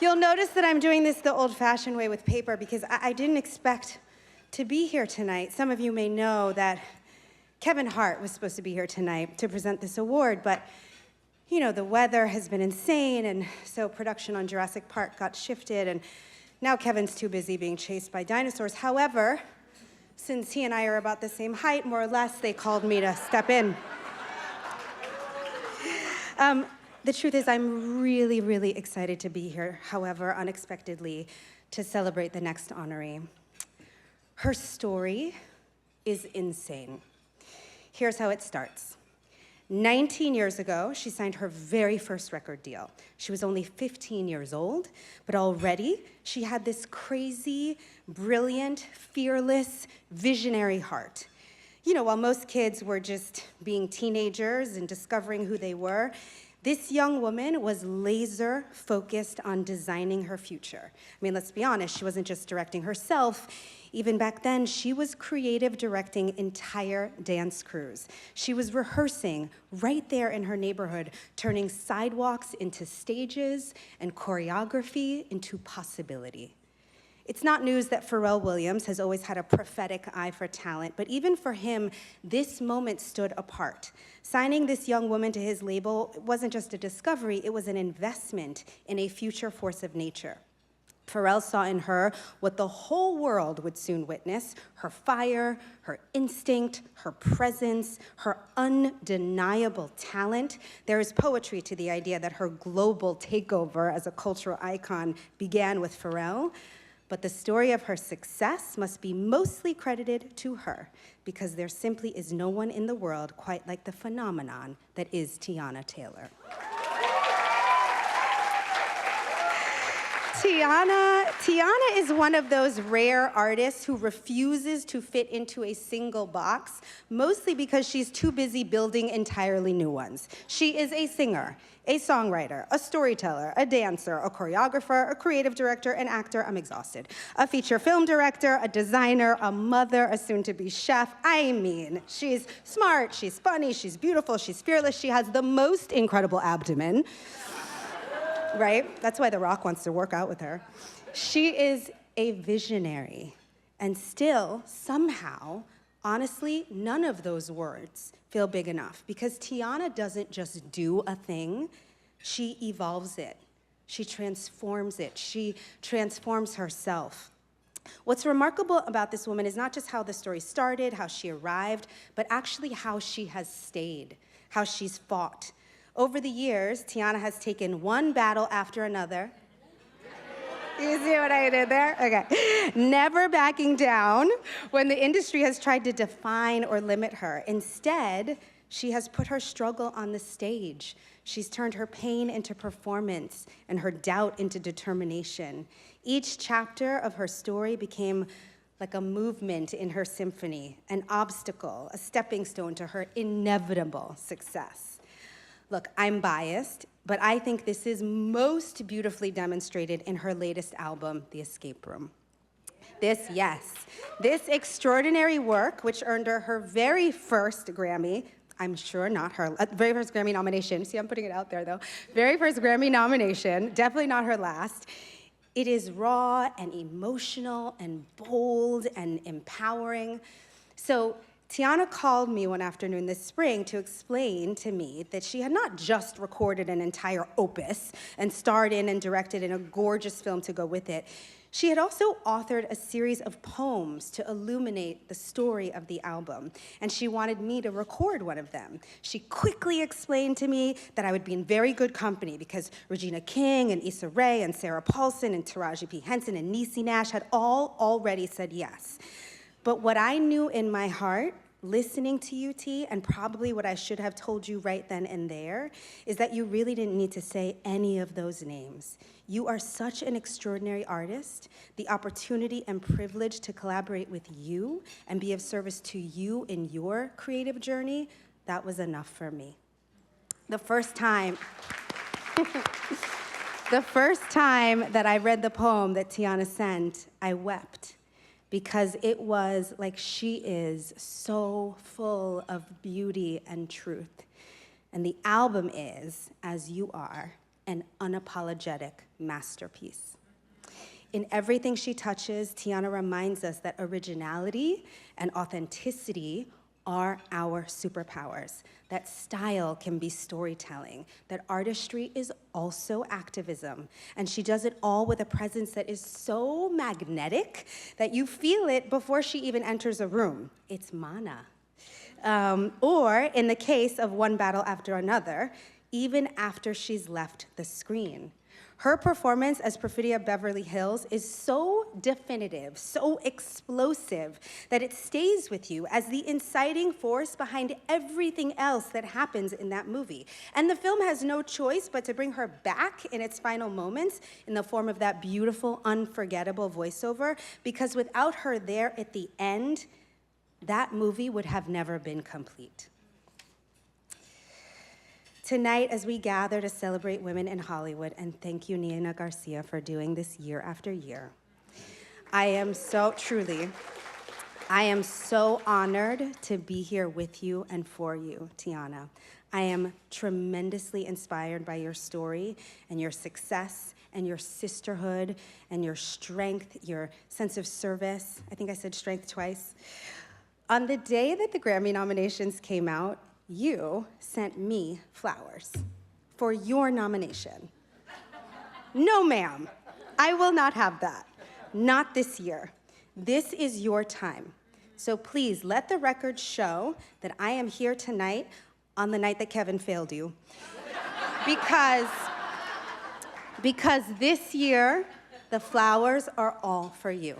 You'll notice that I'm doing this the old-fashioned way with paper because I didn't expect to be here tonight. Some of you may know that Kevin Hart was supposed to be here tonight to present this award, but you know, the weather has been insane, and so production on Jurassic Park got shifted, and now Kevin's too busy being chased by dinosaurs. However, since he and I are about the same height, more or less, they called me to step in. The truth is, I'm really, really excited to be here, however, unexpectedly, to celebrate the next honoree. Her story is insane. Here's how it starts. 19 years ago, she signed her very first record deal. She was only 15 years old, but already she had this crazy, brilliant, fearless, visionary heart. You know, while most kids were just being teenagers and discovering who they were, this young woman was laser focused on designing her future. I mean, let's be honest, she wasn't just directing herself. Even back then, she was creative directing entire dance crews. She was rehearsing right there in her neighborhood, turning sidewalks into stages and choreography into possibility. It's not news that Pharrell Williams has always had a prophetic eye for talent, but even for him, this moment stood apart. Signing this young woman to his label wasn't just a discovery, it was an investment in a future force of nature. Pharrell saw in her what the whole world would soon witness: her fire, her instinct, her presence, her undeniable talent. There is poetry to the idea that her global takeover as a cultural icon began with Pharrell, but the story of her success must be mostly credited to her, because there simply is no one in the world quite like the phenomenon that is Teyana Taylor. Tiana is one of those rare artists who refuses to fit into a single box, mostly because she's too busy building entirely new ones. She is a singer, a songwriter, a storyteller, a dancer, a choreographer, a creative director, an actor, I'm exhausted, a feature film director, a designer, a mother, a soon-to-be chef. I mean, she's smart, she's funny, she's beautiful, she's fearless, she has the most incredible abdomen. Right? That's why The Rock wants to work out with her. She is a visionary. And still, somehow, honestly, none of those words feel big enough, because Tiana doesn't just do a thing, she evolves it. She transforms it. She transforms herself. What's remarkable about this woman is not just how the story started, how she arrived, but actually how she has stayed, how she's fought. Over the years, Tiana has taken one battle after another. You see what I did there? Okay. Never backing down when the industry has tried to define or limit her. Instead, she has put her struggle on the stage. She's turned her pain into performance and her doubt into determination. Each chapter of her story became like a movement in her symphony, an obstacle, a stepping stone to her inevitable success. Look, I'm biased, but I think this is most beautifully demonstrated in her latest album, The Escape Room. This extraordinary work, which earned her her very first Grammy, I'm sure not her, very first Grammy nomination. See, I'm putting it out there, though. Very first Grammy nomination, definitely not her last. It is raw and emotional and bold and empowering. So Tiana called me one afternoon this spring to explain to me that she had not just recorded an entire opus and starred in and directed in a gorgeous film to go with it. She had also authored a series of poems to illuminate the story of the album, and she wanted me to record one of them. She quickly explained to me that I would be in very good company because Regina King and Issa Rae and Sarah Paulson and Taraji P. Henson and Niecy Nash had all already said yes. But what I knew in my heart, listening to you, T, and probably what I should have told you right then and there, is that you really didn't need to say any of those names. You are such an extraordinary artist. The opportunity and privilege to collaborate with you and be of service to you in your creative journey, that was enough for me. The first time that I read the poem that Tiana sent, I wept, because it was like she is so full of beauty and truth. And the album is As You Are, an unapologetic masterpiece. In everything she touches, Tiana reminds us that originality and authenticity are our superpowers, that style can be storytelling, that artistry is also activism, and she does it all with a presence that is so magnetic that you feel it before she even enters a room. It's mana. Or, in the case of One Battle After Another, even after she's left the screen. Her performance as Perfidia Beverly Hills is so definitive, so explosive, that it stays with you as the inciting force behind everything else that happens in that movie. And the film has no choice but to bring her back in its final moments in the form of that beautiful, unforgettable voiceover, because without her there at the end, that movie would have never been complete. Tonight, as we gather to celebrate women in Hollywood, and thank you, Nina Garcia, for doing this year after year, I am so honored to be here with you and for you, Tiana. I am tremendously inspired by your story and your success and your sisterhood and your strength, your sense of service. I think I said strength twice. On the day that the Grammy nominations came out, you sent me flowers for your nomination. No, ma'am, I will not have that. Not this year. This is your time. So please let the record show that I am here tonight on the night that Kevin failed you. Because this year, the flowers are all for you.